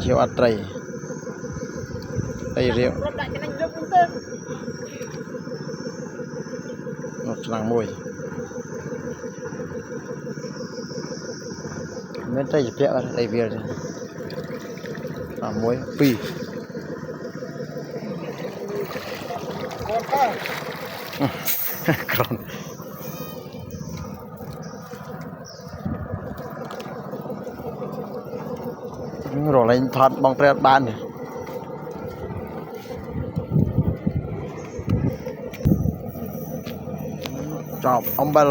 chiều ăn trầy đây riêng một làng mùi bên đây chụp kẹo đây về làm muối phi còn rồi lên thoát bong tre ban này chọc ông bell